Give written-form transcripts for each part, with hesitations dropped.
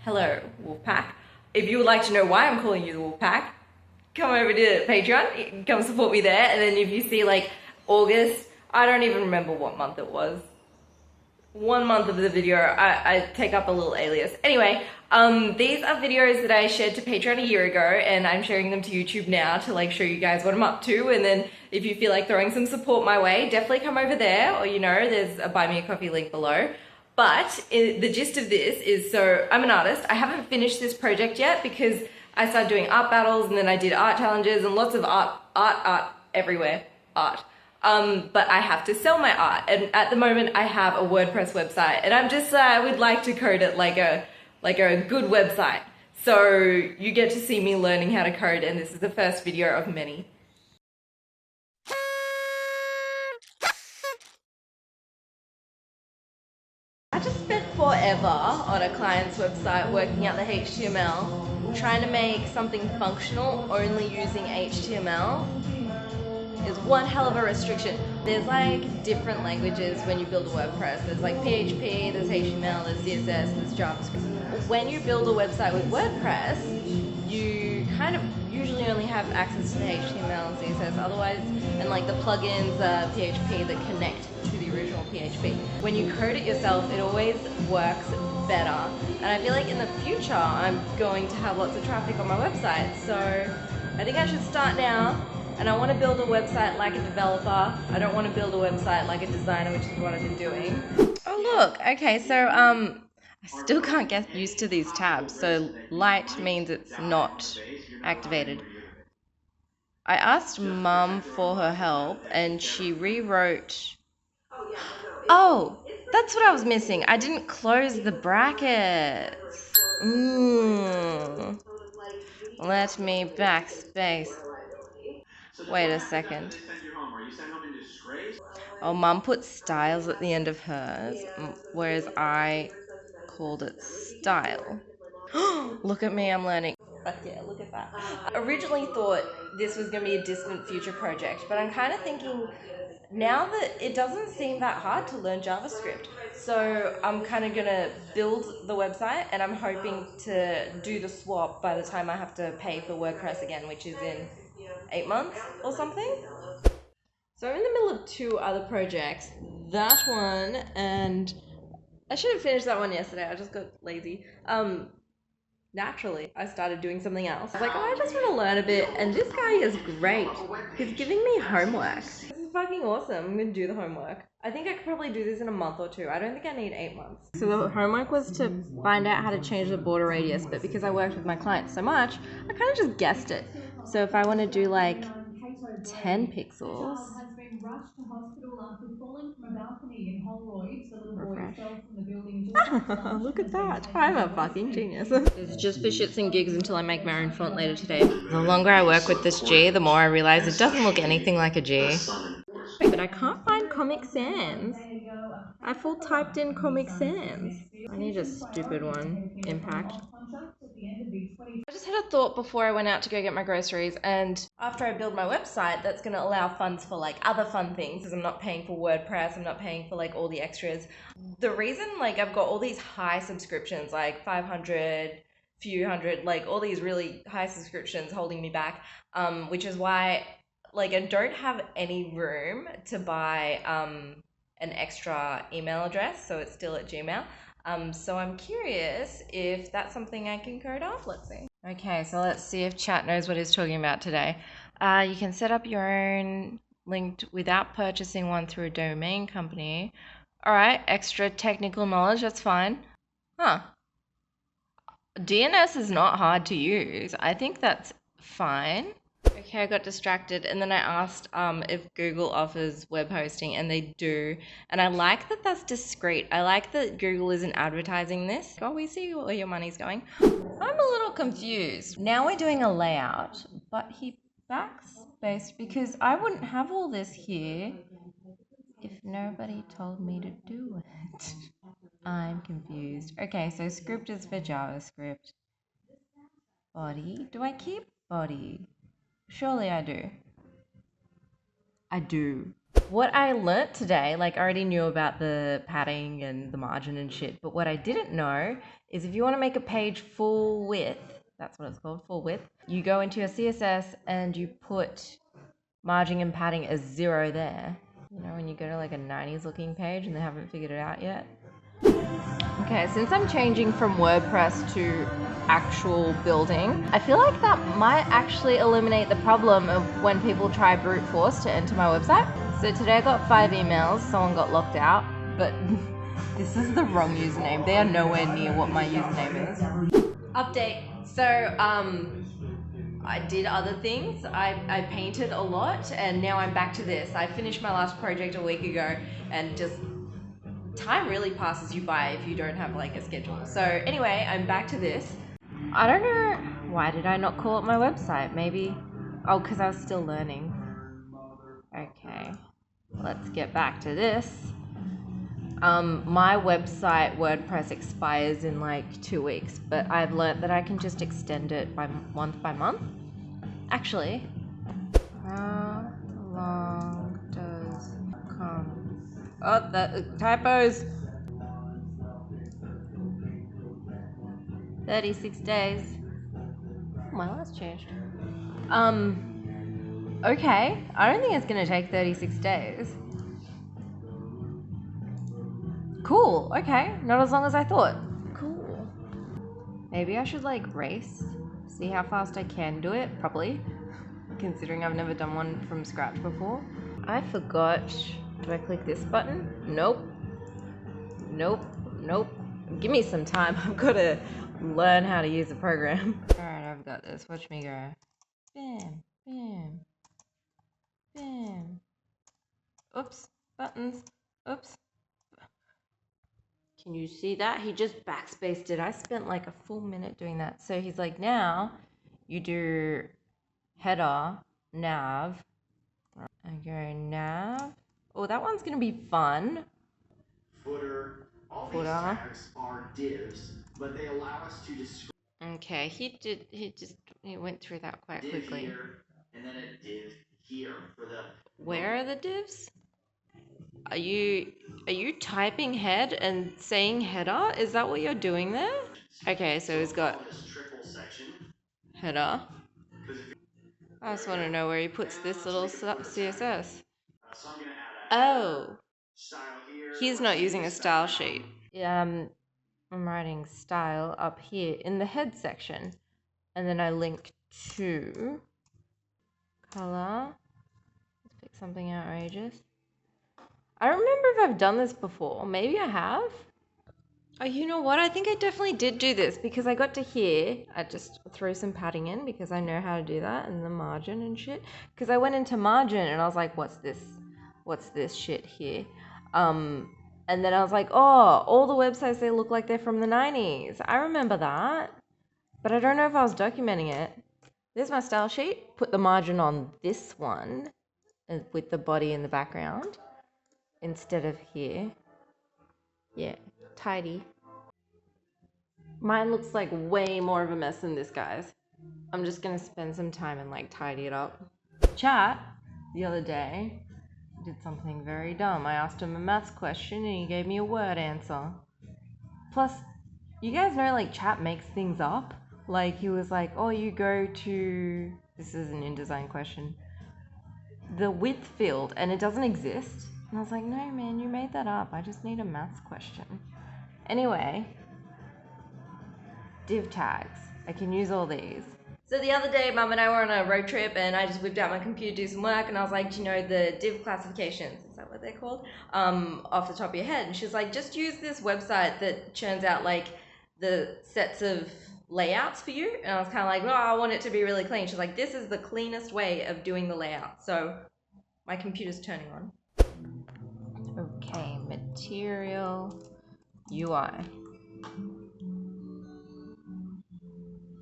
Hello, Wolfpack. If you would like to know why I'm calling you the Wolfpack, come over to Patreon, come support me there, and then if you see like August, I don't even remember what month it was. 1 month of the video, I take up a little alias. Anyway, these are videos that I shared to Patreon a year ago, and I'm sharing them to YouTube now to like show you guys what I'm up to. And then if you feel like throwing some support my way, definitely come over there, or there's a buy me a coffee link below. But the gist of this is, so I'm an artist. I haven't finished this project yet because I started doing art battles and then I did art challenges and lots of art everywhere, art. But I have to sell my art, and at the moment I have a WordPress website, and I would like to code it like a good website. So you get to see me learning how to code, and this is the first video of many. I just spent forever on a client's website working out the HTML, trying to make something functional only using HTML. Is one hell of a restriction. There's like different languages when you build a WordPress. There's like PHP, there's HTML, there's CSS, there's JavaScript. When you build a website with WordPress, you kind of usually only have access to the HTML and CSS otherwise, and like the plugins, PHP that connect to the original PHP. When you code it yourself, it always works better. And I feel like in the future, I'm going to have lots of traffic on my website. So I think I should start now. And I want to build a website like a developer. I don't want to build a website like a designer, which is what I've been doing. Oh look, okay, so I still can't get used to these tabs. So light means it's not activated. I asked Mum for her help and she rewrote. Oh, that's what I was missing. I didn't close the brackets. Let me backspace. Wait a second. Oh, Mum put styles at the end of hers, whereas I called it style. Look at me, I'm learning. Fuck yeah, look at that. I originally thought this was going to be a distant future project, but I'm kind of thinking now that it doesn't seem that hard to learn JavaScript. So I'm kind of going to build the website, and I'm hoping to do the swap by the time I have to pay for WordPress again, which is in 8 months or something. So I'm in the middle of 2 other projects. That one, and I should have finished that one yesterday. I just got lazy. Naturally, I started doing something else. I was like, oh, I just want to learn a bit, and this guy is great. He's giving me homework. This is fucking awesome. I'm gonna do the homework. I think I could probably do this in a month or 2. I don't think I need 8 months. So the homework was to find out how to change the border radius, but because I worked with my clients so much, I kind of just guessed it. So if I want to do like 10 pixels. Refresh. Look at that. I'm a fucking genius. It's just for shits and gigs until I make my own font later today. The longer I work with this G, the more I realize it doesn't look anything like a G. But I can't find Comic Sans. I full typed in Comic Sans. I need a stupid one. Impact. I just had a thought before I went out to go get my groceries, and after I build my website, that's going to allow funds for like other fun things, because I'm not paying for WordPress, I'm not paying for like all the extras. The reason like I've got all these high subscriptions, like 500, few hundred, like all these really high subscriptions holding me back, which is why like I don't have any room to buy an extra email address, so it's still at Gmail. So I'm curious if that's something I can code off. Let's see. Okay, so let's see if chat knows what he's talking about today. You can set up your own linked without purchasing one through a domain company. All right, extra technical knowledge, that's fine. Huh. DNS is not hard to use. I think that's fine. Okay, I got distracted, and then I asked if Google offers web hosting, and they do. And I like that that's discreet. I like that Google isn't advertising this. Oh, we see where your money's going. I'm a little confused. Now we're doing a layout, but he backspaced because I wouldn't have all this here if nobody told me to do it. I'm confused. Okay, so script is for JavaScript. Body. Do I keep body? Surely I do. I do. What I learnt today, like I already knew about the padding and the margin and shit, but what I didn't know is if you want to make a page full width, that's what it's called, full width, you go into your CSS and you put margin and padding as 0 there. You know, when you go to like a 90s looking page and they haven't figured it out yet. Okay, since I'm changing from WordPress to actual building, I feel like that might actually eliminate the problem of when people try brute force to enter my website. So today I got 5 emails, someone got locked out, but this is the wrong username. They are nowhere near what my username is. Update. So, I did other things. I painted a lot and now I'm back to this. I finished my last project a week ago and just time really passes you by if you don't have like a schedule. So anyway, I'm back to this. I don't know, why did I not call it my website? Maybe, oh, because I was still learning. Okay, let's get back to this. My website WordPress expires in like 2 weeks, but I've learned that I can just extend it by month. Actually, how long does come? Oh, that typos. 36 days. Oh, my last changed. Okay. I don't think it's gonna take 36 days. Cool. Okay. Not as long as I thought. Cool. Maybe I should like race, see how fast I can do it properly, considering I've never done one from scratch before. I forgot. Do I click this button? Nope. Nope. Nope. Give me some time. I've got to learn how to use the program. Alright, I've got this. Watch me go. Bam, bam, bam. Oops. Buttons. Oops. Can you see that? He just backspaced it. I spent like a full minute doing that. So he's like, now you do header, nav. I go nav. Oh, that one's going to be fun. Footer. All these tags are divs, but they allow us to describe. Okay, he went through that quite quickly. Here, and then a div here for the. Where are the divs? Are you typing head and saying header? Is that what you're doing there? Okay, so he's got header. I just want to know where he puts this little CSS. Oh, he's not using a style sheet. Yeah, I'm writing style up here in the head section, and then I link to color. Let's pick something outrageous. I don't remember if I've done this before. Maybe I have. Oh, you know what? I think I definitely did do this because I got to here. I just threw some padding in because I know how to do that, and the margin and shit. Because I went into margin and I was like, what's this? What's this shit here? And then I was like, oh, all the websites, they look like they're from the 90s. I remember that. But I don't know if I was documenting it. There's my style sheet. Put the margin on this one with the body in the background instead of here. Yeah, tidy. Mine looks like way more of a mess than this guy's. I'm just gonna spend some time and like tidy it up. Chat the other day did something very dumb. I asked him a maths question and he gave me a word answer. Plus, you guys know like chat makes things up. Like he was like, oh, you go to, this is an InDesign question, the width field, and it doesn't exist. And I was like, no man, you made that up. I just need a maths question. Anyway, div tags. I can use all these. So the other day, Mum and I were on a road trip and I just whipped out my computer to do some work and I was like, do you know the div classifications? Is that what they're called? Off the top of your head. And she's like, just use this website that churns out like the sets of layouts for you. And I was kind of like, well, I want it to be really clean. She's like, this is the cleanest way of doing the layout. So my computer's turning on. Okay, material, UI.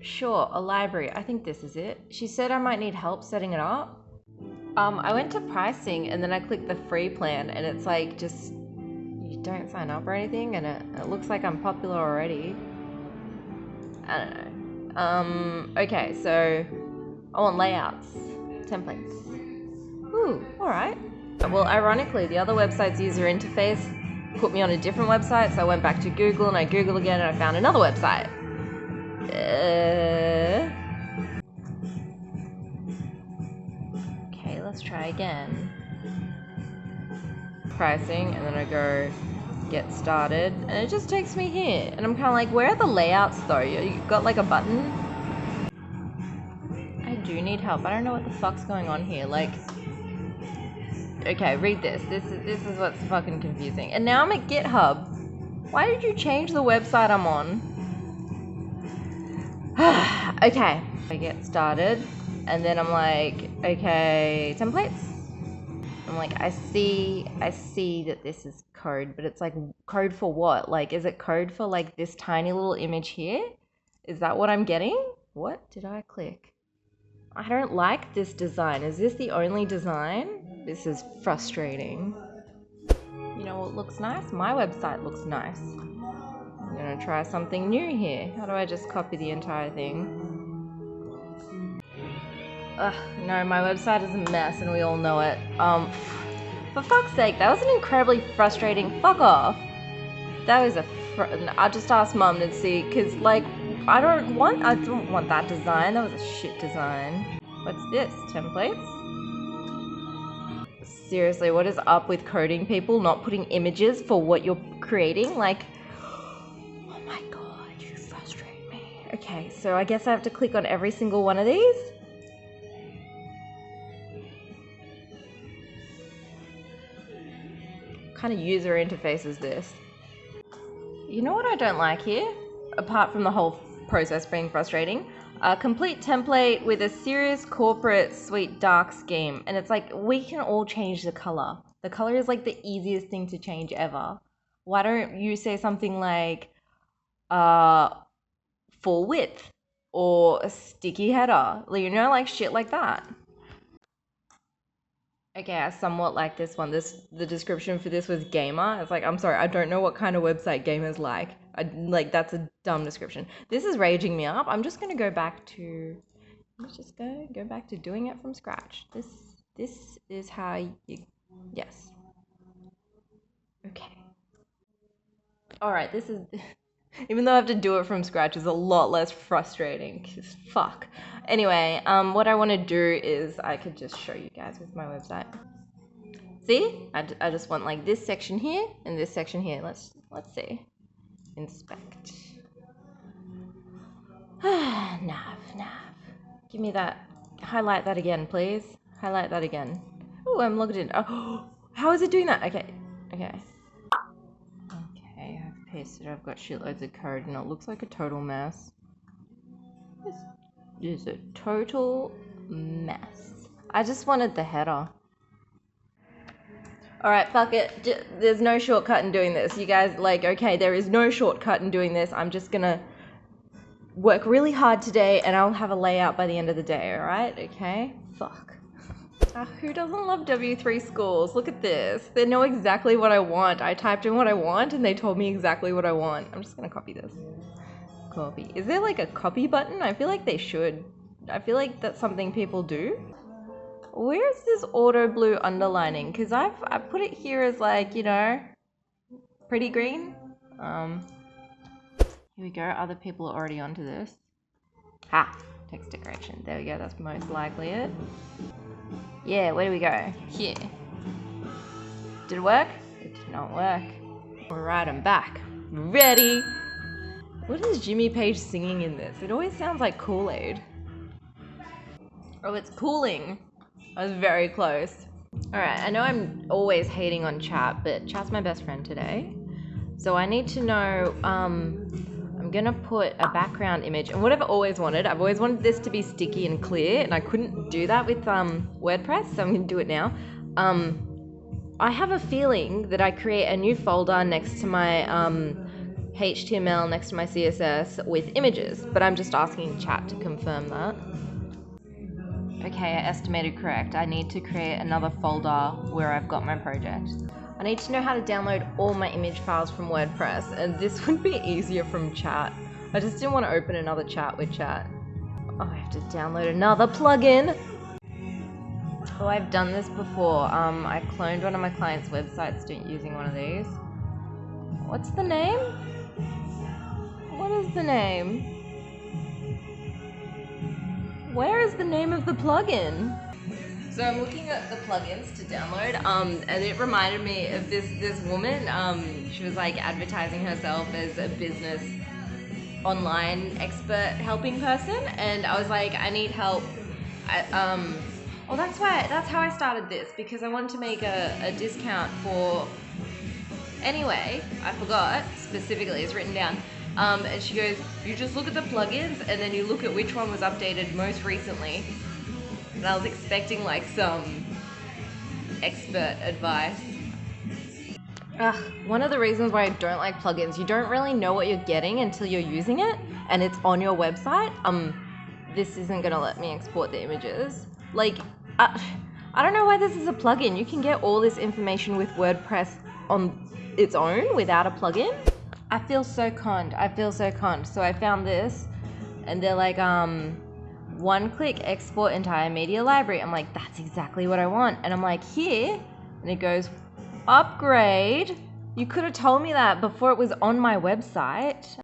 Sure, a library. I think this is it. She said I might need help setting it up. I went to pricing and then I clicked the free plan and it's like just, you don't sign up or anything and it looks like I'm popular already. I don't know. Okay, so I want layouts, templates. Ooh, alright. Well, ironically, the other website's user interface put me on a different website, so I went back to Google and I Googled again and I found another website. Okay, let's try again. Pricing, and then I go get started, and it just takes me here. And I'm kind of like, where are the layouts though? You got like a button? I do need help. I don't know what the fuck's going on here. Like, okay, read this. This is what's fucking confusing. And now I'm at GitHub. Why did you change the website I'm on? Okay, I get started, and then I'm like, okay, templates. I'm like, I see that this is code, but it's like, code for what? Like, is it code for like this tiny little image here? Is that what I'm getting? What did I click? I don't like this design. Is this the only design? This is frustrating. You know what looks nice? My website looks nice. I'm gonna try something new here. How do I just copy the entire thing? Ugh, no, my website is a mess and we all know it. For fuck's sake, that was an incredibly frustrating fuck off. That was I just asked Mum to see, cause like, I don't want that design. That was a shit design. What's this? Templates? Seriously, what is up with coding people not putting images for what you're creating? Like, oh my god, you frustrate me. Okay, so I guess I have to click on every single one of these. What kind of user interface is this? You know what I don't like here? Apart from the whole process being frustrating, a complete template with a serious corporate sweet dark scheme, and it's like, we can all change the color. The color is like the easiest thing to change ever. Why don't you say something like full width or a sticky header, you know, like shit like that. Okay, I somewhat like this one. The description for this was gamer. It's like, I'm sorry, I don't know what kind of website gamers like. Like, that's a dumb description. This is raging me up. I'm just gonna go back to, let's just go back to doing it from scratch. This is how you, yes. Okay. All right, this is, even though I have to do it from scratch, is a lot less frustrating, 'cause fuck. Anyway, what I want to do is I could just show you guys with my website. See? I just want like this section here and this section here. Let's see. Inspect. Nav. Give me that. Highlight that again, please. Highlight that again. Oh, I'm logged in. Oh, how is it doing that? Okay. Okay, I've pasted it. I've got shitloads of code and it looks like a total mess. This is a total mess. I just wanted the header. Alright, fuck it. There's no shortcut in doing this. You guys, like, okay, there is no shortcut in doing this. I'm just gonna work really hard today and I'll have a layout by the end of the day, alright? Okay? Fuck. Who doesn't love W3 schools? Look at this. They know exactly what I want. I typed in what I want and they told me exactly what I want. I'm just gonna copy this. Copy. Is there like a copy button? I feel like they should. I feel like that's something people do. Where's this auto blue underlining? Because I put it here as like, you know, pretty green. Here we go. Other people are already onto this. Ha! Text decoration. There we go. That's most likely it. Yeah, where do we go? Here. Did it work? It did not work. Alright, I'm back. Ready! What is Jimmy Page singing in this? It always sounds like Kool-Aid. Oh, it's cooling. I was very close. Alright, I know I'm always hating on chat, but chat's my best friend today. So I need to know, I'm gonna put a background image, and what I've always wanted this to be sticky and clear, and I couldn't do that with WordPress, so I'm gonna do it now. I have a feeling that I create a new folder next to my HTML, next to my CSS with images, but I'm just asking chat to confirm that. Okay, I estimated correct. I need to create another folder where I've got my project. I need to know how to download all my image files from WordPress, and this would be easier from chat. I just didn't want to open another chat with chat. Oh, I have to download another plugin. Oh, I've done this before. I cloned one of my clients' websites using one of these. What's the name? What is the name? Where is the name of the plugin? So I'm looking at the plugins to download, and it reminded me of this woman. She was like advertising herself as a business online expert helping person, and I was like, I need help. Oh, that's how I started this, because I wanted to make a discount for. Anyway, I forgot specifically. It's written down. And she goes, you just look at the plugins and then you look at which one was updated most recently. And I was expecting like some expert advice. One of the reasons why I don't like plugins, you don't really know what you're getting until you're using it and it's on your website. This isn't gonna let me export the images. Like, I don't know why this is a plugin. You can get all this information with WordPress on its own without a plugin. I feel so conned. So I found this and they're like, one-click export entire media library. I'm like, that's exactly what I want. And I'm like, here, and it goes, upgrade. You could have told me that before it was on my website.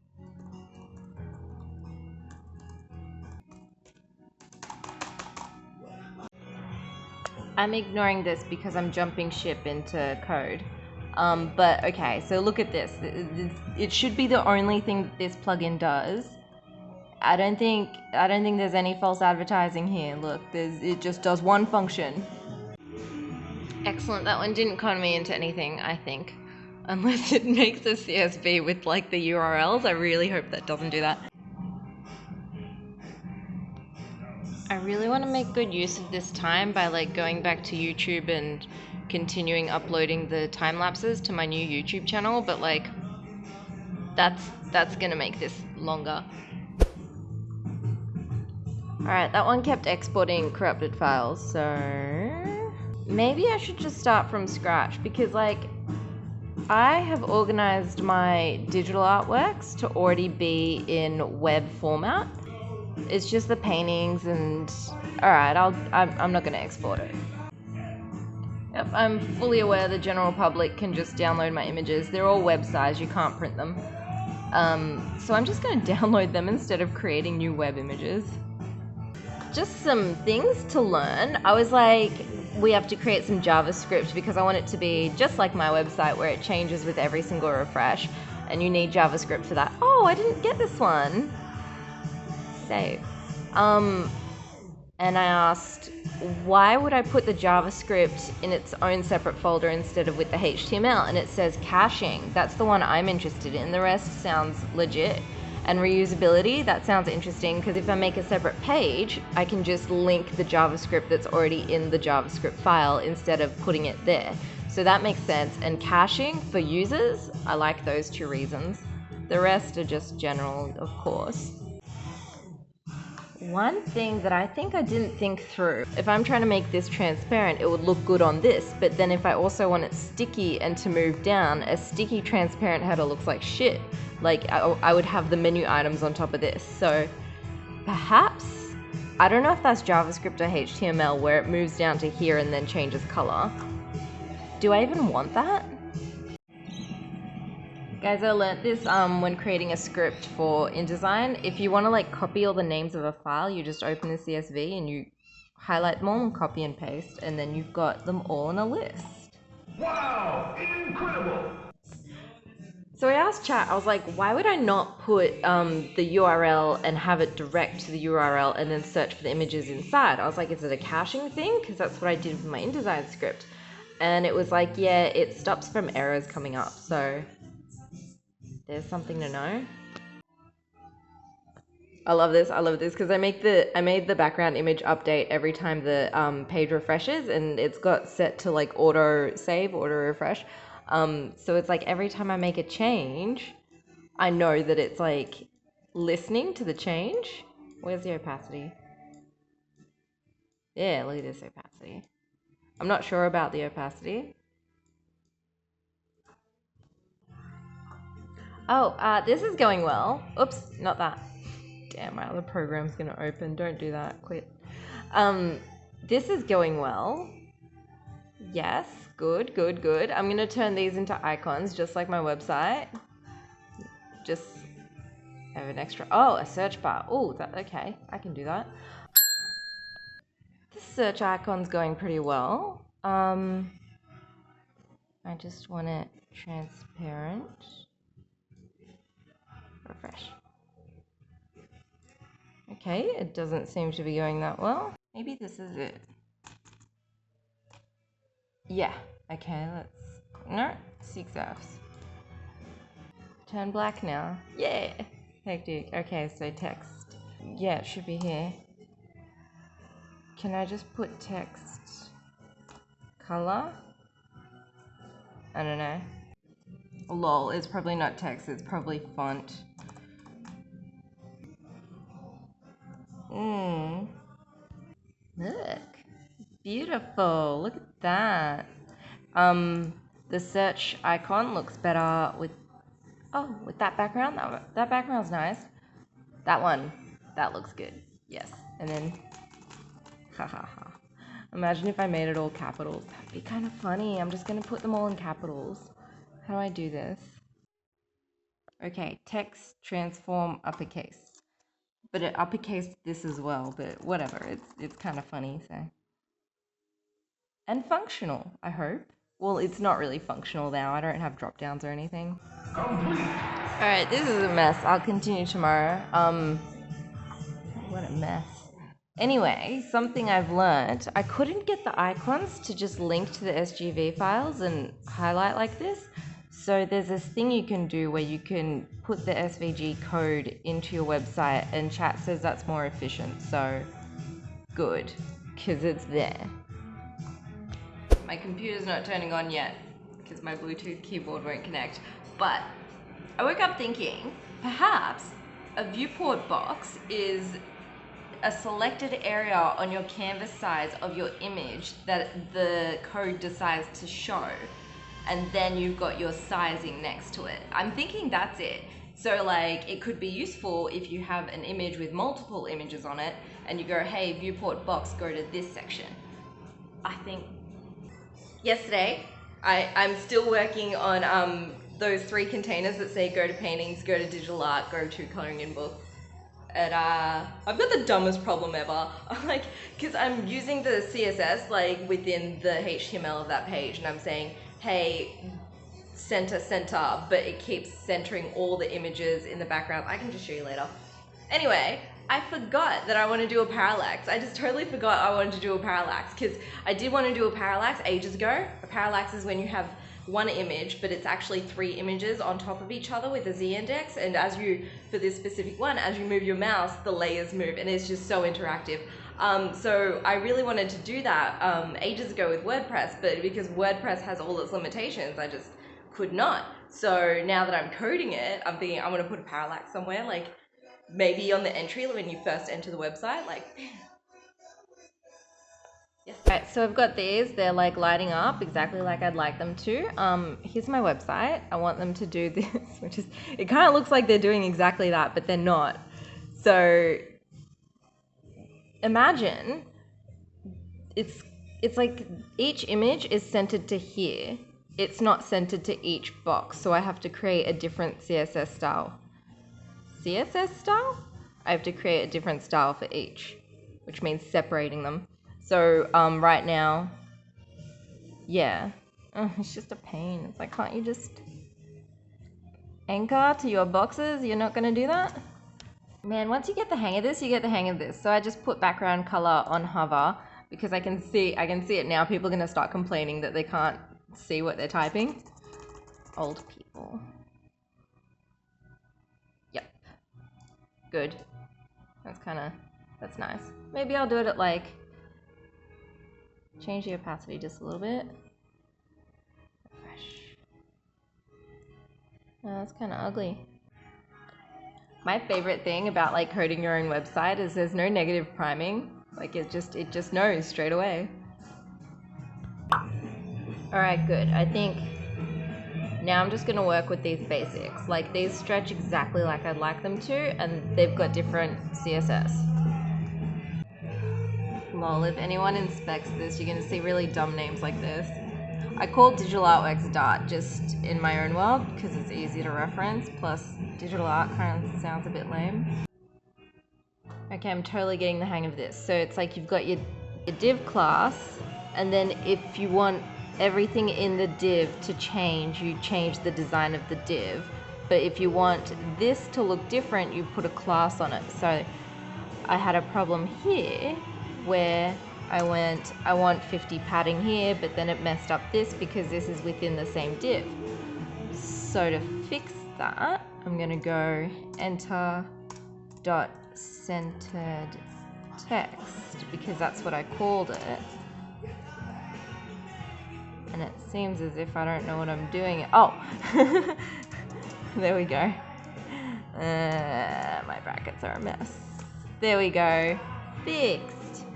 I'm ignoring this because I'm jumping ship into code. But okay, so look at this. It should be the only thing that this plugin does. I don't think there's any false advertising here. Look, it just does one function. Excellent. That one didn't con me into anything, I think. Unless it makes a CSV with like the URLs. I really hope that doesn't do that. I really want to make good use of this time by like going back to YouTube and continuing uploading the time lapses to my new YouTube channel, but like that's gonna make this longer. Alright, that one kept exporting corrupted files, so maybe I should just start from scratch, because like I have organized my digital artworks to already be in web format. It's just the paintings, and alright, I'm not gonna export it. Yep, I'm fully aware the general public can just download my images. They're all web size, you can't print them. So I'm just gonna download them instead of creating new web images. Just some things to learn. I was like, we have to create some JavaScript because I want it to be just like my website where it changes with every single refresh, and you need JavaScript for that. Oh, I didn't get this one. Save. And I asked, why would I put the JavaScript in its own separate folder instead of with the HTML? And it says caching. That's the one I'm interested in. The rest sounds legit. And reusability, that sounds interesting, because if I make a separate page, I can just link the JavaScript that's already in the JavaScript file instead of putting it there. So that makes sense. And caching for users, I like those two reasons. The rest are just general, of course. One thing that I think I didn't think through, if I'm trying to make this transparent, it would look good on this, but then if I also want it sticky and to move down, a sticky transparent header looks like shit. Like, I would have the menu items on top of this. So perhaps, I don't know if that's JavaScript or HTML, where it moves down to here and then changes color. Do I even want that? Guys, I learnt this when creating a script for InDesign. If you want to like copy all the names of a file, you just open the CSV and you highlight them all and copy and paste, and then you've got them all in a list. Wow, incredible! So I asked chat, I was like, why would I not put the URL and have it direct to the URL and then search for the images inside? I was like, is it a caching thing? Because that's what I did with my InDesign script. And it was like, yeah, it stops from errors coming up. So there's something to know. I love this because I made the background image update every time the page refreshes, and it's got set to like auto save, auto refresh. So it's like every time I make a change, I know that it's like listening to the change. Where's the opacity? Yeah, look at this opacity. I'm not sure about the opacity. Oh, this is going well. Oops, not that. Damn, my other program's gonna open. Don't do that. Quit. This is going well. Yes, good, good, good. I'm gonna turn these into icons just like my website. Just have an extra, oh, a search bar. Oh, that, okay, I can do that. The search icon's going pretty well. I just want it transparent. Refresh. Okay, it doesn't seem to be going that well. Maybe this is it. Yeah, okay, let's, no, 6 Fs. Turn black now. Yeah, hectic. Okay, so text. Yeah, it should be here. Can I just put text color? I don't know. Lol, it's probably not text, it's probably font. Look, beautiful, look at that. The search icon looks better with, oh, with that background. That background's nice. That one, that looks good. Yes, and then, ha ha ha. Imagine if I made it all capitals. That'd be kind of funny. I'm just gonna put them all in capitals. How do I do this? Okay, text, transform, uppercase. But it uppercased this as well, but whatever, it's kind of funny, so. And functional, I hope. Well, it's not really functional now. I don't have drop downs or anything. Complete. Alright, this is a mess. I'll continue tomorrow. What a mess. Anyway, something I've learned, I couldn't get the icons to just link to the SGV files and highlight like this. So there's this thing you can do where you can put the SVG code into your website, and chat says that's more efficient. So good, because it's there. My computer's not turning on yet because my Bluetooth keyboard won't connect. But I woke up thinking perhaps a viewport box is a selected area on your canvas size of your image that the code decides to show, and then you've got your sizing next to it. I'm thinking that's it. So like it could be useful if you have an image with multiple images on it and you go, hey, viewport box, go to this section. I think yesterday I'm still working on those 3 containers that say go to paintings, go to digital art, go to coloring in books. And I've got the dumbest problem ever. Like, cause I'm using the CSS like within the HTML of that page, and I'm saying, hey, center, but it keeps centering all the images in the background. I can just show you later. Anyway, I forgot that I want to do a parallax. I just totally forgot I wanted to do a parallax, because I did want to do a parallax ages ago. A parallax is when you have one image, but it's actually 3 images on top of each other with a z-index, and as you, for this specific one, as you move your mouse, the layers move, and it's just so interactive. So I really wanted to do that ages ago with WordPress, but because WordPress has all its limitations, I just could not. So now that I'm coding it, I'm thinking I'm gonna put a parallax somewhere, like maybe on the entry when you first enter the website, like. Yes. Alright, so I've got these, they're like lighting up exactly like I'd like them to. Here's my website. I want them to do this, which is, it kind of looks like they're doing exactly that, but they're not. So imagine it's like each image is centered to here. It's not centered to each box, so I have to create a different CSS style. CSS style? I have to create a different style for each, which means separating them. So right now, yeah, it's just a pain. It's like, can't you just anchor to your boxes? You're not gonna do that? Man, once you get the hang of this, you get the hang of this. So I just put background color on hover because I can see it now. People are gonna start complaining that they can't see what they're typing. Old people. Yep. Good. That's nice. Maybe I'll do it at like, change the opacity just a little bit. Refresh. Oh, that's kind of ugly. My favorite thing about like coding your own website is there's no negative priming. Like it just knows straight away. Alright, good. I think now I'm just gonna work with these basics. Like these stretch exactly like I'd like them to, and they've got different CSS. Lol, if anyone inspects this, you're gonna see really dumb names like this. I call Digital Artworks Dart just in my own world because it's easy to reference, plus digital art kind of sounds a bit lame. Okay, I'm totally getting the hang of this. So it's like you've got your div class, and then if you want everything in the div to change, you change the design of the div. But if you want this to look different, you put a class on it. So I had a problem here where I want 50 padding here, but then it messed up this because this is within the same div. So to fix that, I'm gonna go enter dot centered text because that's what I called it. And it seems as if I don't know what I'm doing. Oh, there we go. My brackets are a mess. There we go. Fixed.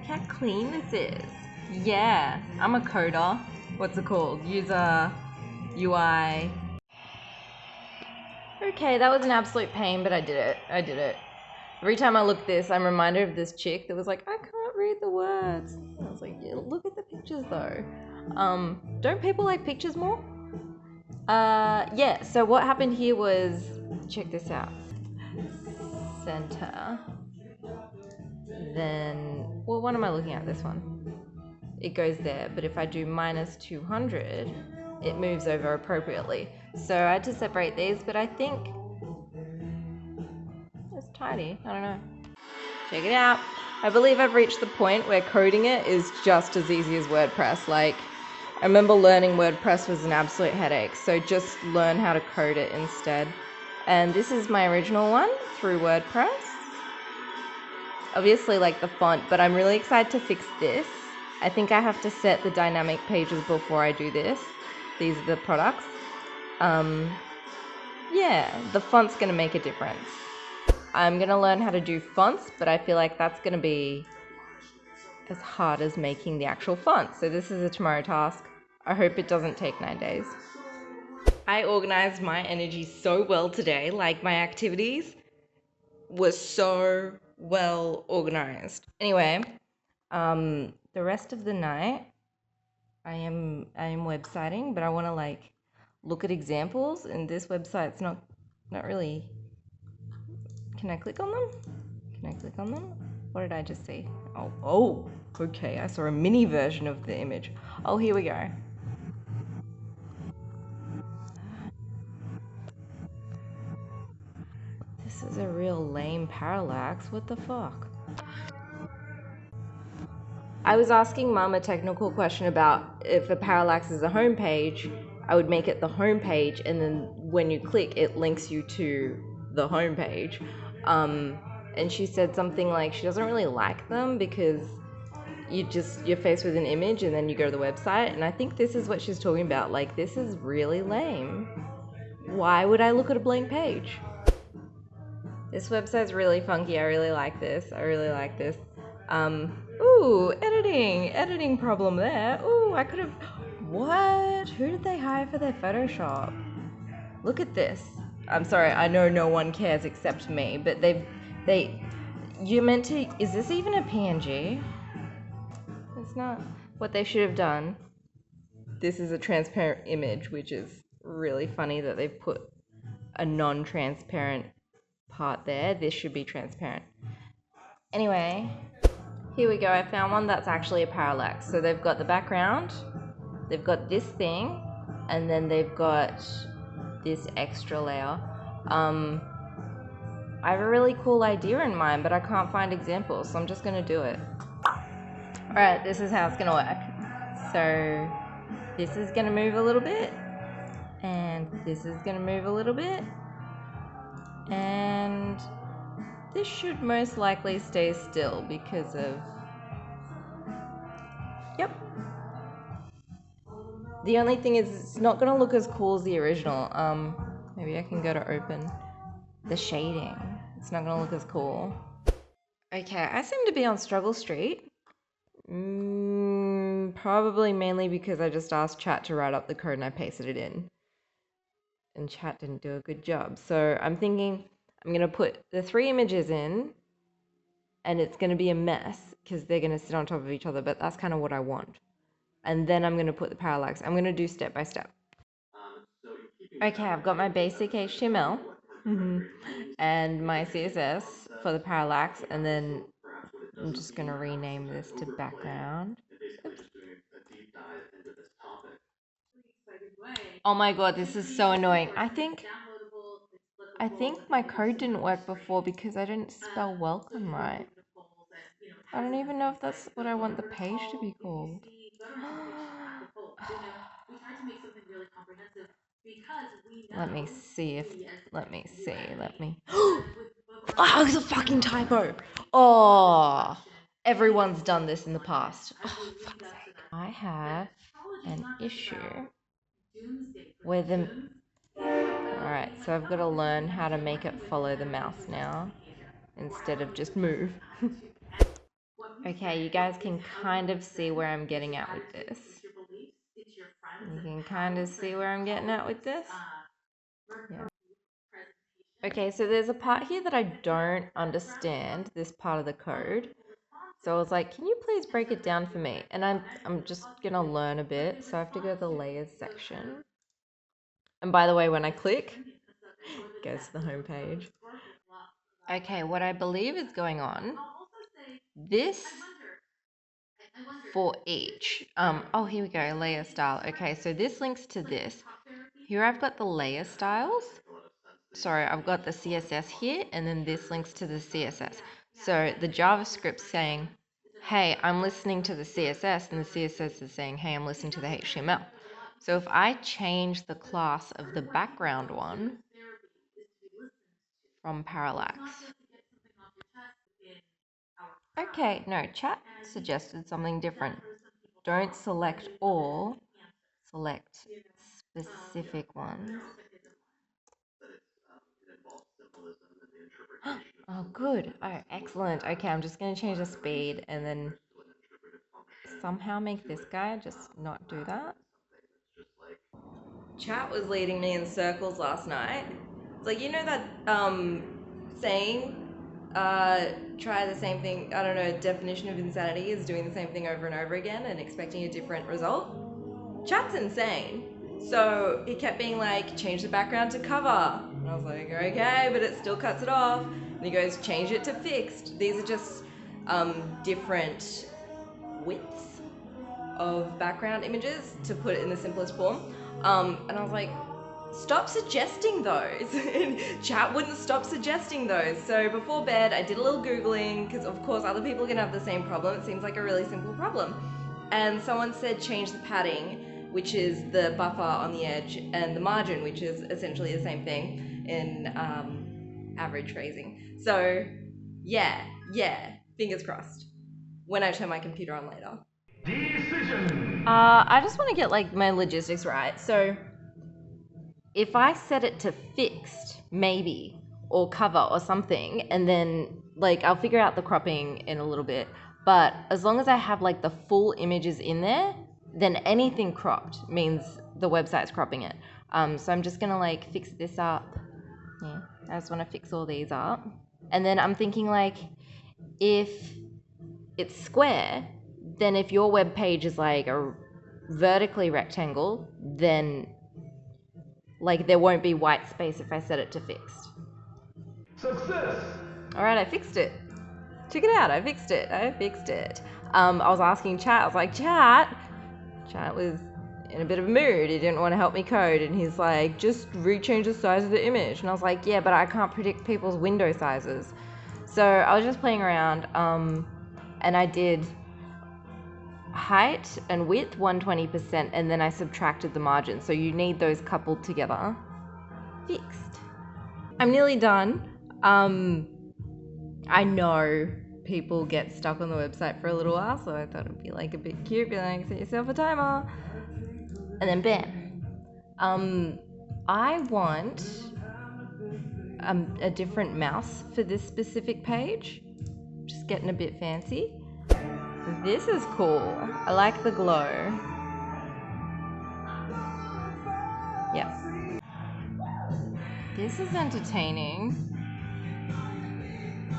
Look how clean this is. Yeah, I'm a coder. What's it called? User UI. Okay, that was an absolute pain, but I did it. Every time I look at this, I'm reminded of this chick that was like, I can't read the words. And I was like, yeah, look at the pictures though. Don't people like pictures more? Yeah, so what happened here was, check this out. Center. Then, well, what am I looking at? This one. It goes there, but if I do minus 200, it moves over appropriately. So I had to separate these, but I think it's tidy. I don't know. Check it out. I believe I've reached the point where coding it is just as easy as WordPress. Like, I remember learning WordPress was an absolute headache, so just learn how to code it instead. And this is my original one through WordPress. Obviously like the font, but I'm really excited to fix this. I think I have to set the dynamic pages before I do this. These are the products. Yeah, the font's gonna make a difference. I'm gonna learn how to do fonts, but I feel like that's gonna be as hard as making the actual font. So this is a tomorrow task. I hope it doesn't take 9 days. I organized my energy so well today. Like, my activities were so well organized. Anyway, the rest of the night I am websiting, but I want to like look at examples, and this website's not really. Can I click on them? Can I click on them? What did I just see? Oh, okay, I saw a mini version of the image. Oh, here we go. This is a real lame parallax. What the fuck? I was asking Mum a technical question about if a parallax is a home page, I would make it the home page, and then when you click, it links you to the home page. And she said something like she doesn't really like them because you're faced with an image and then you go to the website. And I think this is what she's talking about. Like, this is really lame. Why would I look at a blank page? This website's really funky. I really like this. Ooh, editing problem there. Ooh, I could have, what? Who did they hire for their Photoshop? Look at this. I'm sorry, I know no one cares except me, but you're meant to, is this even a PNG? It's not. What they should have done, this is a transparent image, which is really funny that they've put a non-transparent part there. This should be transparent. Anyway, here we go. I found one that's actually a parallax. So they've got the background, they've got this thing, and then they've got this extra layer. I have a really cool idea in mind, but I can't find examples, so I'm just gonna do it. Alright, this is how it's gonna work. So this is gonna move a little bit, and this is gonna move a little bit, and this should most likely stay still because of, yep. The only thing is it's not gonna look as cool as the original. Maybe I can go to open the shading. It's not gonna look as cool. Okay, I seem to be on Struggle Street. Probably mainly because I just asked chat to write up the code and I pasted it in. And chat didn't do a good job. So I'm thinking I'm gonna put the 3 images in, and it's going to be a mess because they're going to sit on top of each other, but that's kind of what I want. And then I'm going to put the parallax. I'm going to do step by step. Okay, I've got my basic HTML and my CSS for the parallax, and then I'm just going to rename this to background. Oops. Oh my god, this is so annoying. I think my code didn't work before because I didn't spell welcome right. I don't even know if that's what I want the page to be called. Let me see. Oh, it's a fucking typo. Oh, everyone's done this in the past. Oh, fuck's sake. I have an issue with the... Alright, so I've got to learn how to make it follow the mouse now instead of just move. Okay, you guys can kind of see where I'm getting at with this. You can kind of see where I'm getting at with this? Yeah. Okay, so there's a part here that I don't understand, this part of the code. So I was like, can you please break it down for me? And I'm just gonna learn a bit, so I have to go to the layers section. And by the way, when I click, it goes to the home page. Okay, what I believe is going on, this for each, oh, here we go, layer style. Okay, so this links to this. Here I've got the layer styles. Sorry, I've got the CSS here, and then this links to the CSS. So the JavaScript's saying, hey, I'm listening to the CSS, and the CSS is saying, hey, I'm listening to the HTML. So if I change the class of the background one from parallax. Okay, no, chat suggested something different. Don't select all, select specific ones. Oh, good. Oh, excellent. Okay, I'm just going to change the speed and then somehow make this guy just not do that. Chat was leading me in circles last night. It's like, you know that saying, try the same thing, I don't know, definition of insanity is doing the same thing over and over again and expecting a different result? Chat's insane. So he kept being like, change the background to cover. And I was like, okay, but it still cuts it off. And he goes, change it to fixed. These are just different widths of background images, to put it in the simplest form. And I was like, stop suggesting those. And chat wouldn't stop suggesting those. So before bed, I did a little Googling, because of course other people can have the same problem. It seems like a really simple problem. And someone said change the padding, which is the buffer on the edge, and the margin, which is essentially the same thing in average phrasing. So yeah, fingers crossed. When I turn my computer on later. Decision. I just want to get like my logistics right. So if I set it to fixed, maybe, or cover or something, and then like I'll figure out the cropping in a little bit, but as long as I have like the full images in there, then anything cropped means the website's cropping it. So I'm just gonna like fix this up. Yeah, I just want to fix all these up. And then I'm thinking like, if it's square, then if your web page is like a vertically rectangle, then like there won't be white space if I set it to fixed. Success. All right, I fixed it. Check it out, I fixed it. I was asking chat, I was like, chat was in a bit of a mood. He didn't want to help me code, and he's like, just rechange the size of the image. And I was like, yeah, but I can't predict people's window sizes. So I was just playing around, and I did height and width 120%, and then I subtracted the margin. So you need those coupled together. Fixed. I'm nearly done. I know people get stuck on the website for a little while, so I thought it'd be like a bit cute, be like, set yourself a timer, and then bam. I want a different mouse for this specific page. Just getting a bit fancy. This is cool. I like the glow. Yeah. This is entertaining.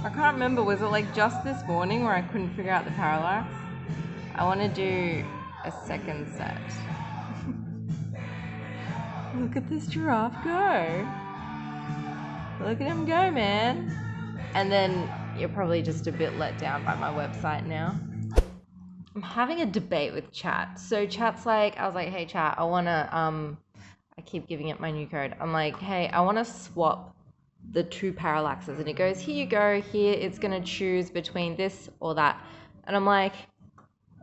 I can't remember, was it like just this morning where I couldn't figure out the parallax? I want to do a second set. Look at this giraffe go. Look at him go, man. And then you're probably just a bit let down by my website now. I'm having a debate with chat. So chat's like, I was like, hey chat, I want to, I keep giving it my new code. I'm like, hey, I want to swap the two parallaxes. And it goes, here you go, here it's going to choose between this or that. And I'm like,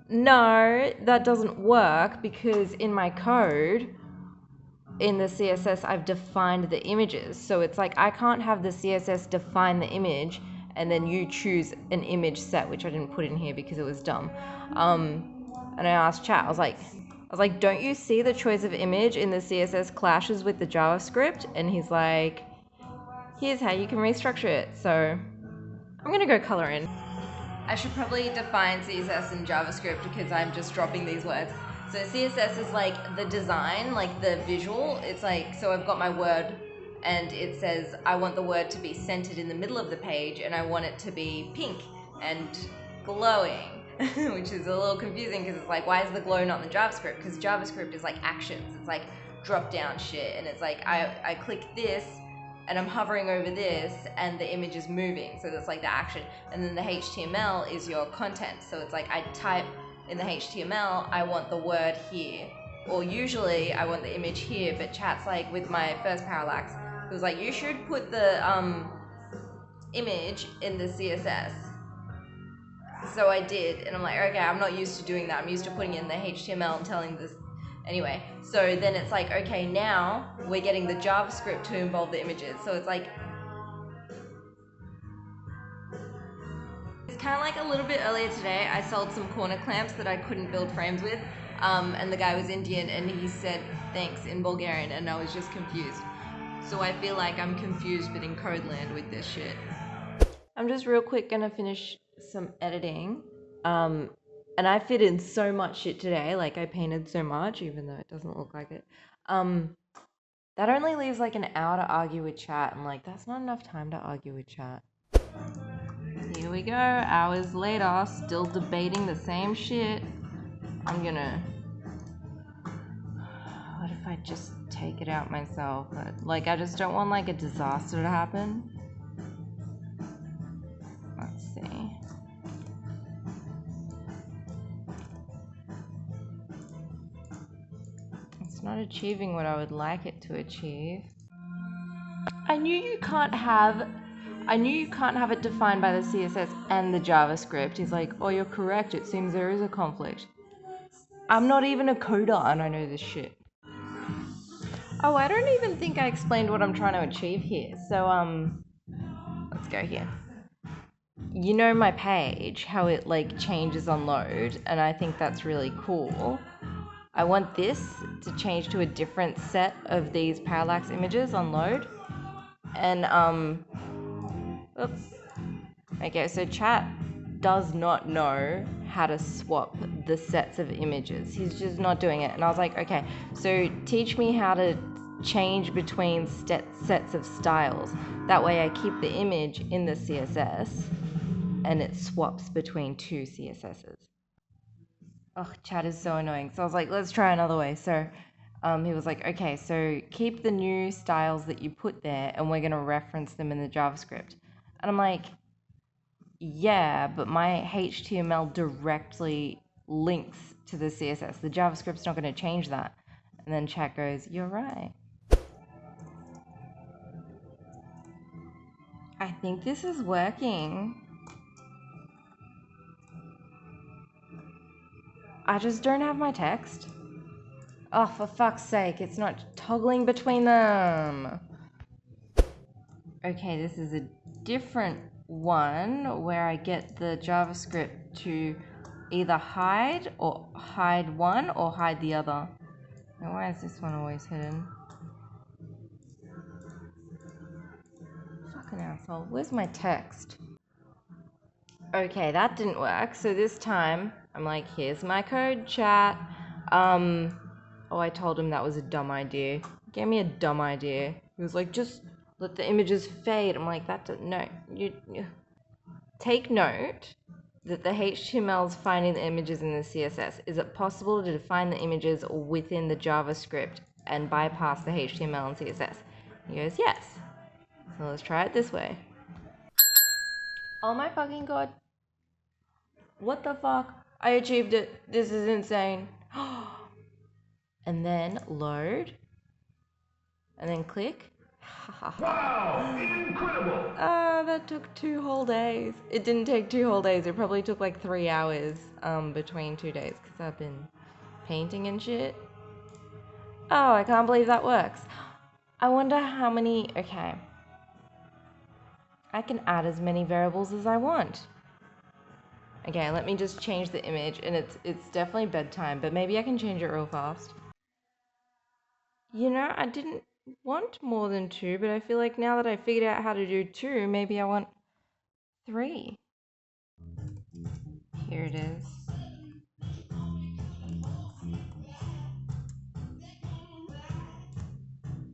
no, that doesn't work because in my code, in the CSS, I've defined the images. So it's like, I can't have the CSS define the image and then you choose an image set, which I didn't put in here because it was dumb. And I asked chat, I was like, don't you see the choice of image in the CSS clashes with the JavaScript? And he's like, here's how you can restructure it. So I'm gonna go color in. I should probably define CSS in JavaScript because I'm just dropping these words. So CSS is like the design, like the visual. It's like, so I've got my word and it says I want the word to be centered in the middle of the page and I want it to be pink and glowing, which is a little confusing because it's like, why is the glow not in the JavaScript? Because JavaScript is like actions. It's like drop down shit and it's like I click this and I'm hovering over this and the image is moving. So that's like the action. And then the HTML is your content. So it's like I type in the HTML, I want the word here. Or usually I want the image here, but chat's like with my first parallax, it was like, you should put the image in the CSS. So I did, and I'm like, okay, I'm not used to doing that. I'm used to putting it in the HTML and telling this. Anyway, so then it's like, okay, now we're getting the JavaScript to involve the images. So it's like, it's kind of like a little bit earlier today, I sold some corner clamps that I couldn't build frames with. And the guy was Indian and he said thanks in Bulgarian and I was just confused. So I feel like I'm confused but in code land with this shit. I'm just real quick gonna finish some editing. And I fit in so much shit today, like I painted so much, even though it doesn't look like it. That only leaves like an hour to argue with chat. I'm like, that's not enough time to argue with chat. Here we go, hours later, still debating the same shit. I'm gonna... What if I just take it out myself? Like, I just don't want like a disaster to happen. Let's see. It's not achieving what I would like it to achieve. I knew you can't have it defined by the CSS and the JavaScript. He's like, oh, you're correct. It seems there is a conflict. I'm not even a coder and I know this shit. Oh, I don't even think I explained what I'm trying to achieve here. So, let's go here. You know my page, how it like changes on load, and I think that's really cool. I want this to change to a different set of these parallax images on load. And, oops. Okay, so chat does not know how to swap the sets of images. He's just not doing it. And I was like, okay, so teach me how to change between sets of styles. That way I keep the image in the CSS and it swaps between two CSSs. Oh, chat is so annoying. So I was like, let's try another way. So he was like, okay, so keep the new styles that you put there and we're going to reference them in the JavaScript. And I'm like, yeah, but my HTML directly links to the CSS. The JavaScript's not going to change that. And then chat goes, you're right. I think this is working. I just don't have my text. Oh, for fuck's sake, it's not toggling between them. Okay, this is a different one where I get the JavaScript to either hide one or hide the other. Now, why is this one always hidden? Fucking asshole. Where's my text? Okay, that didn't work. So this time, I'm like, here's my code, chat. Oh, I told him that was a dumb idea. He gave me a dumb idea. He was like, just let the images fade. I'm like, no, you Take note that the HTML is finding the images in the CSS. Is it possible to define the images within the JavaScript and bypass the HTML and CSS? He goes, yes. So let's try it this way. Oh my fucking god. What the fuck? I achieved it. This is insane. And then load. And then click. Wow! Incredible! That took 2 whole days. It didn't take 2 whole days. It probably took like 3 hours between 2 days because I've been painting and shit. Oh, I can't believe that works. I wonder how many... Okay. I can add as many variables as I want. Okay, let me just change the image, and it's definitely bedtime, but maybe I can change it real fast. You know, I didn't want more than 2, but I feel like now that I figured out how to do 2, maybe I want 3. Here it is.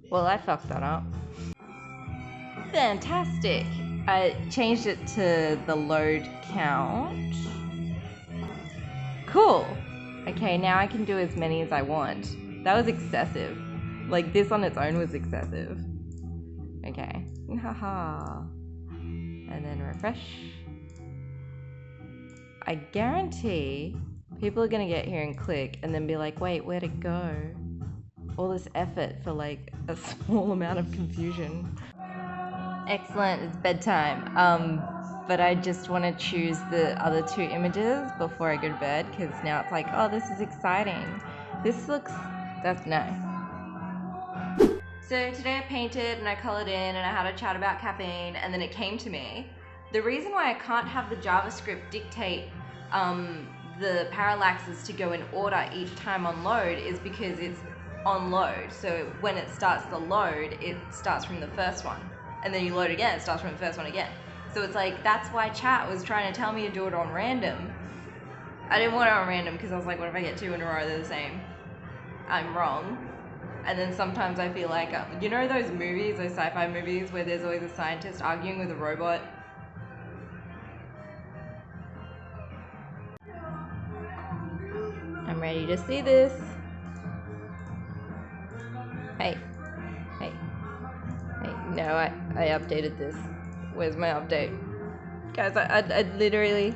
Well, I fucked that up. Fantastic! I changed it to the load count. Cool! Okay, now I can do as many as I want. That was excessive. Like, this on its own was excessive. Okay. Haha. And then refresh. I guarantee people are gonna get here and click and then be like, wait, where'd it go? All this effort for like a small amount of confusion. Excellent, it's bedtime. But I just want to choose the other 2 images before I go to bed because now it's like, oh, this is exciting. This looks, that's nice. So today I painted and I colored in and I had a chat about caffeine, and then it came to me. The reason why I can't have the JavaScript dictate the parallaxes to go in order each time on load is because it's on load. So when it starts the load, it starts from the first one. And then you load again, it starts from the first one again. So it's like, that's why chat was trying to tell me to do it on random. I didn't want it on random because I was like, what if I get 2 in a row, they're the same? I'm wrong. And then sometimes I feel like, you know those movies, those sci-fi movies where there's always a scientist arguing with a robot? I'm ready to see this. Hey. Hey. Hey. No, I updated this. Where's my update? Guys, I literally...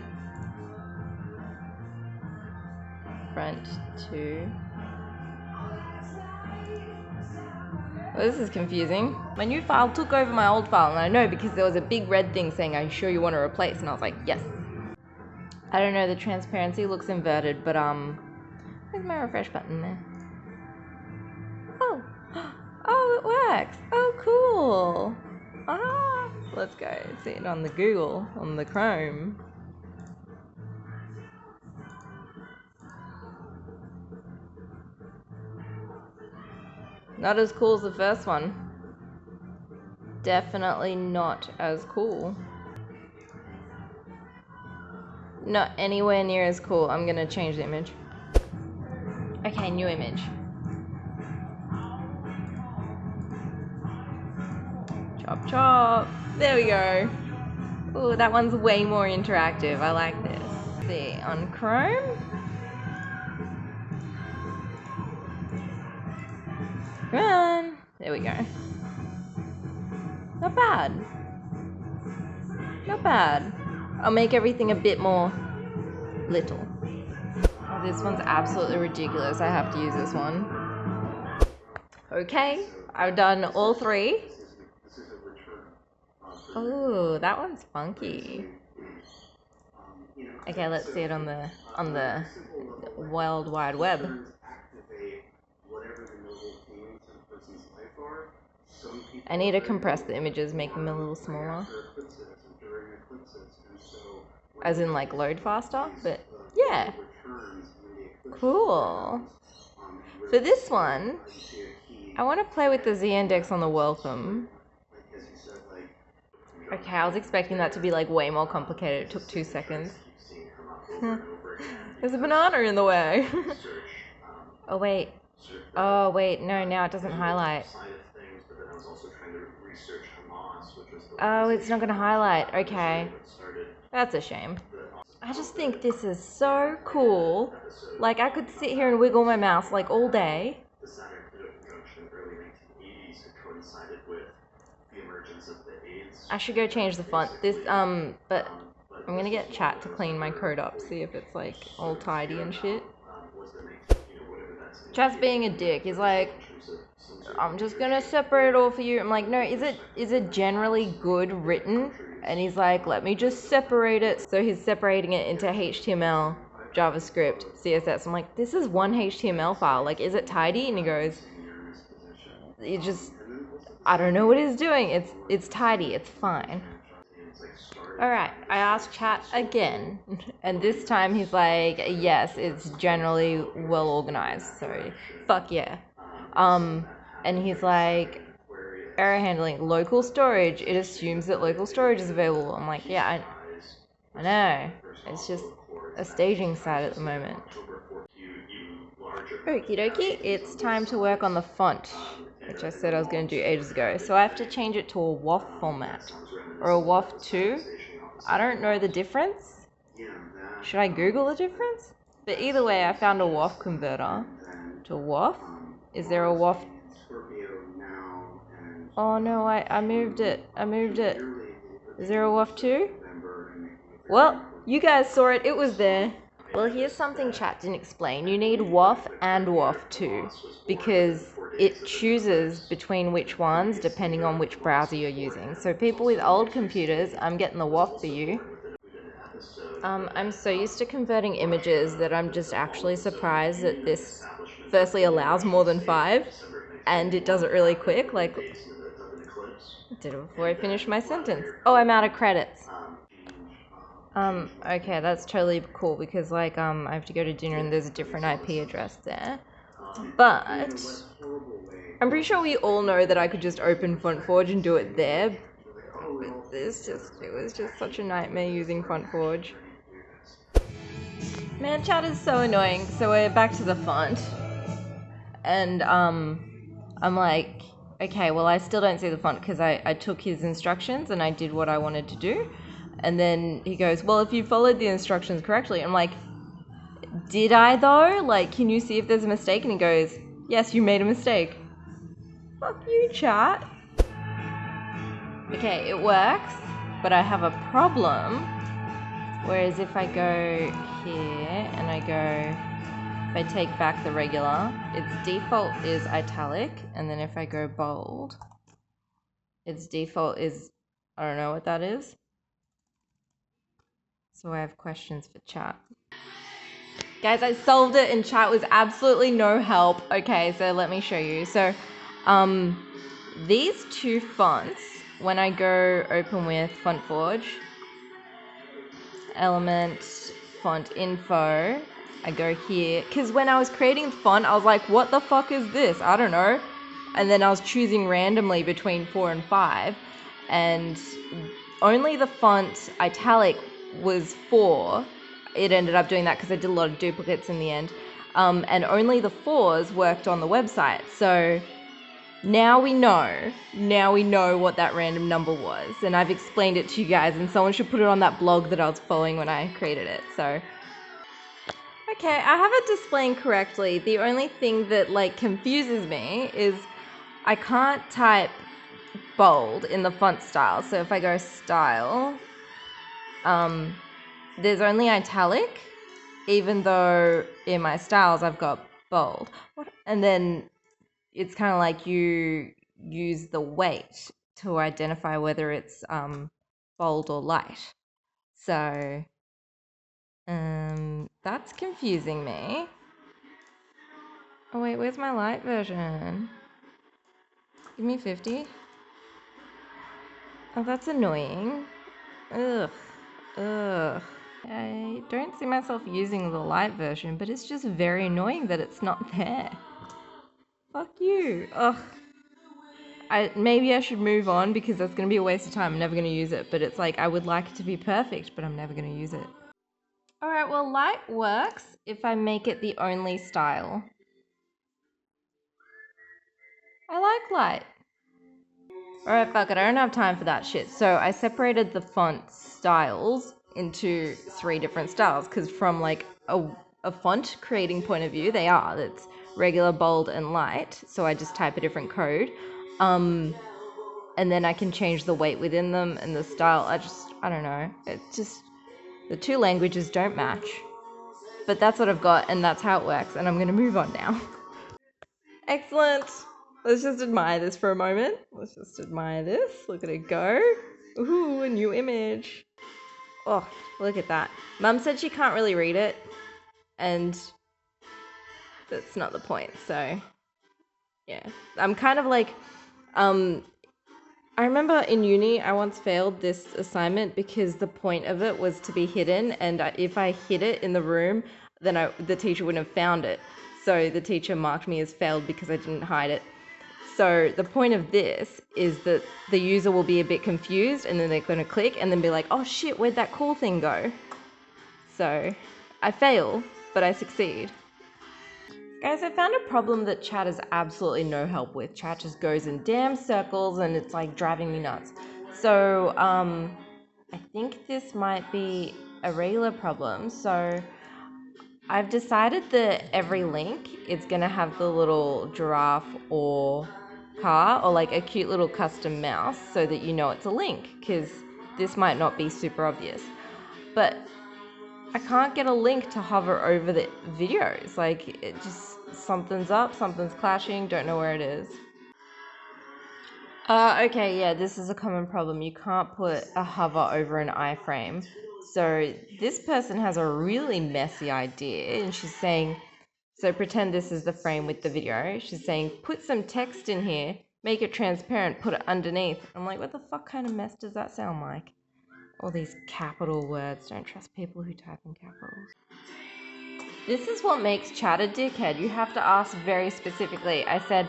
Front to... Well, this is confusing. My new file took over my old file, and I know because there was a big red thing saying, "Are you sure you want to replace?" And I was like, yes. I don't know, the transparency looks inverted, but where's my refresh button there? Oh, oh, it works. Oh, cool. Ah, let's go see it on the Google, on the Chrome. Not as cool as the first one. Definitely not as cool. Not anywhere near as cool. I'm gonna change the image. Okay, new image. Chop chop. There we go. Ooh, that one's way more interactive. I like this. Let's see, on Chrome. Come on. There we go. Not bad. Not bad. I'll make everything a bit more little. Oh, this one's absolutely ridiculous. I have to use this one. Okay, I've done all 3. Oh, that one's funky. Okay, let's see it on the World Wide Web. I need to compress the images, make them a little smaller. As in like load faster, but yeah. Cool. For this one, I want to play with the z-index on the welcome. Okay, I was expecting that to be like way more complicated. It took 2 seconds. There's a banana in the way. Oh wait. Oh wait, no, now it doesn't highlight. Oh, it's not going to highlight. Okay. That's a shame. I just think this is so cool. Like, I could sit here and wiggle my mouse like all day. The Saturn production in the early 1980s had coincided with the emergence of the AIDS. I should go change the font. But I'm gonna get chat to clean my code up, see if it's like all tidy and shit. Chat's being a dick. He's like, I'm just gonna separate it all for you. I'm like, no, is it generally good written? And he's like, let me just separate it. So he's separating it into HTML, JavaScript, CSS. I'm like, this is one HTML file. Like, is it tidy? And he goes, I don't know what he's doing. It's tidy. It's fine. Alright, I asked chat again. And this time he's like, yes, it's generally well organized. So, fuck yeah. And he's like, error handling, local storage. It assumes that local storage is available. I'm like, yeah, I know. It's just a staging site at the moment. Okie dokie, it's time to work on the font, which I said I was going to do ages ago. So I have to change it to a WAF format, or a WAF 2. I don't know the difference. Should I Google the difference? But either way, I found a WAF converter to WAF. Is there a WAF? Oh no, I moved it. Is there a WAF 2? Well, you guys saw it. It was there. Well, here's something chat didn't explain. You need WAF and WAF 2 because it chooses between which ones depending on which browser you're using. So people with old computers, I'm getting the WAF for you. I'm so used to converting images that I'm just actually surprised that this firstly allows more than 5 and it does it really quick. Like, I did it before I finished my sentence. Oh, I'm out of credits. Okay, that's totally cool because like I have to go to dinner and there's a different IP address there. But I'm pretty sure we all know that I could just open FontForge and do it there. But it was just such a nightmare using FontForge. Man, chat is so annoying. So we're back to the font. And I'm like, okay, well I still don't see the font because I took his instructions and I did what I wanted to do. And then he goes, well, if you followed the instructions correctly. I'm like, did I though? Like, can you see if there's a mistake? And he goes, yes, you made a mistake. Fuck you, chat. Okay, it works, but I have a problem. Whereas if I go here and if I take back the regular, its default is italic. And then if I go bold, its default is, I don't know what that is. So I have questions for chat. Guys, I solved it and chat was absolutely no help. Okay, so let me show you. So these two fonts, when I go open with FontForge, element, font info, I go here. Because when I was creating the font, I was like, what the fuck is this? I don't know. And then I was choosing randomly between 4 and 5. And only the font italic was 4. It ended up doing that because I did a lot of duplicates in the end. And only the 4s worked on the website. So now we know what that random number was. And I've explained it to you guys, and someone should put it on that blog that I was following when I created it. So, okay, I have it displaying correctly. The only thing that like confuses me is I can't type bold in the font style. So if I go style, there's only italic, even though in my styles I've got bold. And then it's kind of like you use the weight to identify whether it's bold or light. So that's confusing me. Oh wait, where's my light version? Give me 50. Oh, that's annoying. Ugh. I don't see myself using the light version, but it's just very annoying that it's not there. Fuck you. Ugh. Maybe I should move on because that's going to be a waste of time. I'm never going to use it, but it's like I would like it to be perfect, but I'm never going to use it. Alright, well, light works if I make it the only style. I like light. Alright, fuck it, I don't have time for that shit. So I separated the font styles into 3 different styles, because from like a font creating point of view, they are. That's regular, bold, and light. So I just type a different code. And then I can change the weight within them and the style. I don't know. It's just, the 2 languages don't match. But that's what I've got, and that's how it works. And I'm going to move on now. Excellent. Let's just admire this for a moment. Let's just admire this. Look at it go. Ooh, a new image. Oh, look at that. Mum said she can't really read it, and that's not the point. So, yeah. I'm kind of like, I remember in uni, I once failed this assignment because the point of it was to be hidden, and if I hid it in the room, then the teacher wouldn't have found it. So the teacher marked me as failed because I didn't hide it. So the point of this is that the user will be a bit confused, and then they're going to click and then be like, oh shit, where'd that cool thing go? So I fail, but I succeed. Guys, I found a problem that chat has absolutely no help with. Chat just goes in damn circles and it's like driving me nuts. So I think this might be a regular problem. So I've decided that every link is going to have the little giraffe or car or like a cute little custom mouse so that you know it's a link, because this might not be super obvious. But I can't get a link to hover over the videos. Like, it just, something's up, something's clashing, don't know where it is. Okay, yeah, this is a common problem. You can't put a hover over an iframe. So this person has a really messy idea, and she's saying, so pretend this is the frame with the video. She's saying, put some text in here, make it transparent, put it underneath. I'm like, what the fuck kind of mess does that sound like? All these capital words. Don't trust people who type in capitals. This is what makes chat a dickhead. You have to ask very specifically. I said,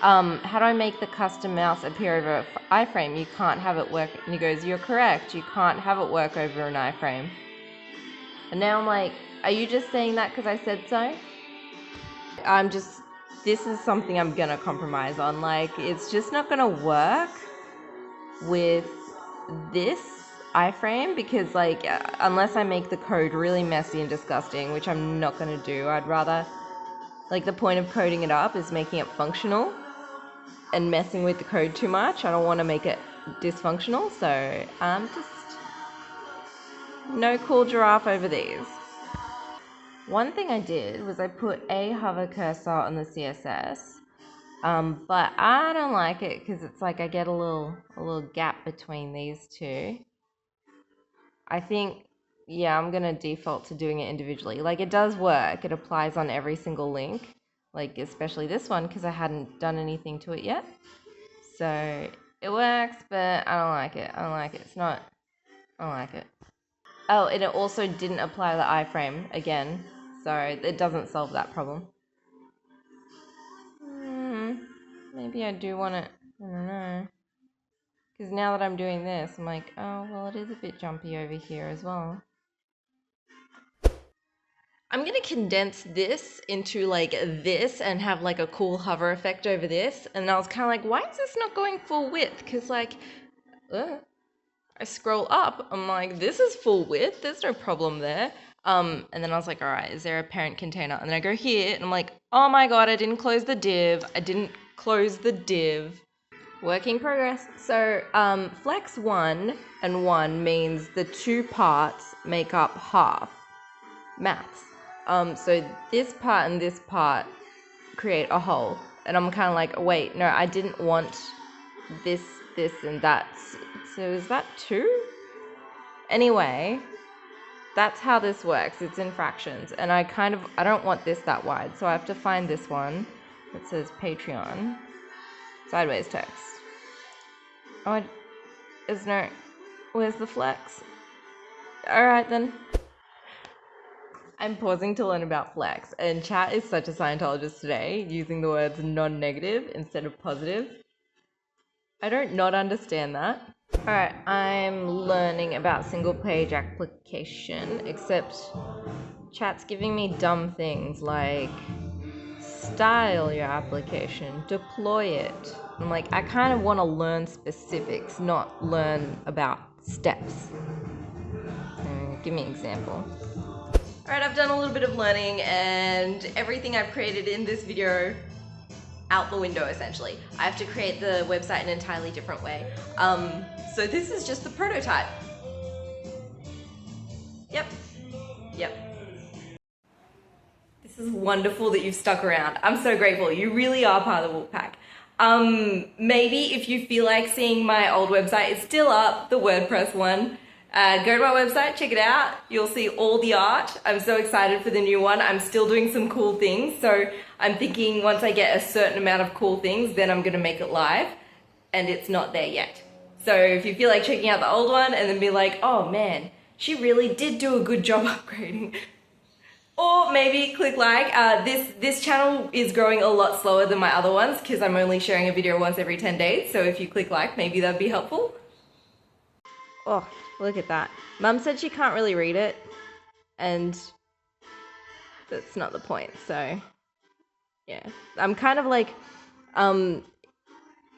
how do I make the custom mouse appear over an iframe? You can't have it work. And he goes, you're correct. You can't have it work over an iframe. And now I'm like, are you just saying that because I said so? This is something I'm going to compromise on. Like, it's just not going to work with this iframe, because like unless I make the code really messy and disgusting, which I'm not going to do, I'd rather, like, the point of coding it up is making it functional, and messing with the code too much, I don't want to make it dysfunctional. So just no cool giraffe over these. One thing I did was I put a hover cursor on the CSS, but I don't like it because it's like I get a little gap between these two. I think, yeah, I'm going to default to doing it individually. Like, it does work. It applies on every single link, like especially this one, because I hadn't done anything to it yet. So it works, but I don't like it. I don't like it. Oh, and it also didn't apply the iframe again, so it doesn't solve that problem. Maybe I do want it. I don't know. Because now that I'm doing this, I'm like, oh, well, it is a bit jumpy over here as well. I'm going to condense this into like this and have like a cool hover effect over this. And I was kind of like, why is this not going full width? Because like, I scroll up, I'm like, this is full width. There's no problem there. And then I was like, all right, is there a parent container? And then I go here and I'm like, oh my God, I didn't close the div. Work in progress. So flex 1 and 1 means the 2 parts make up half. Maths. So this part and this part create a whole. And I'm kind of like, wait, no, I didn't want this, and that. So is that 2? Anyway, that's how this works. It's in fractions. And I don't want this that wide. So I have to find this one that says Patreon. Sideways text. Oh, where's the flex? All right then. I'm pausing to learn about flex, and chat is such a Scientologist today, using the words non-negative instead of positive. I don't not understand that. All right, I'm learning about single page application, except chat's giving me dumb things like style your application, deploy it. I'm like, I kind of want to learn specifics, not learn about steps. give me an example. Alright, I've done a little bit of learning and everything I've created in this video out the window essentially. I have to create the website in an entirely different way. So this is just the prototype. Yep. This is wonderful that you've stuck around. I'm so grateful. You really are part of the Wolfpack. Maybe if you feel like seeing my old website, it's still up, the WordPress one. Go to my website, check it out. You'll see all the art. I'm so excited for the new one. I'm still doing some cool things. So I'm thinking once I get a certain amount of cool things, then I'm gonna make it live, and it's not there yet. So if you feel like checking out the old one and then be like, oh man, she really did do a good job upgrading. Or maybe click like. This channel is growing a lot slower than my other ones because I'm only sharing a video once every 10 days. So if you click like, maybe that'd be helpful. Oh, look at that. Mum said she can't really read it, and that's not the point, so yeah. I'm kind of like, I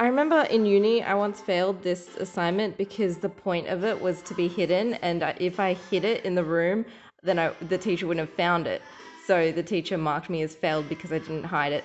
remember in uni I once failed this assignment because the point of it was to be hidden, and if I hid it in the room, then the teacher wouldn't have found it. So the teacher marked me as failed because I didn't hide it.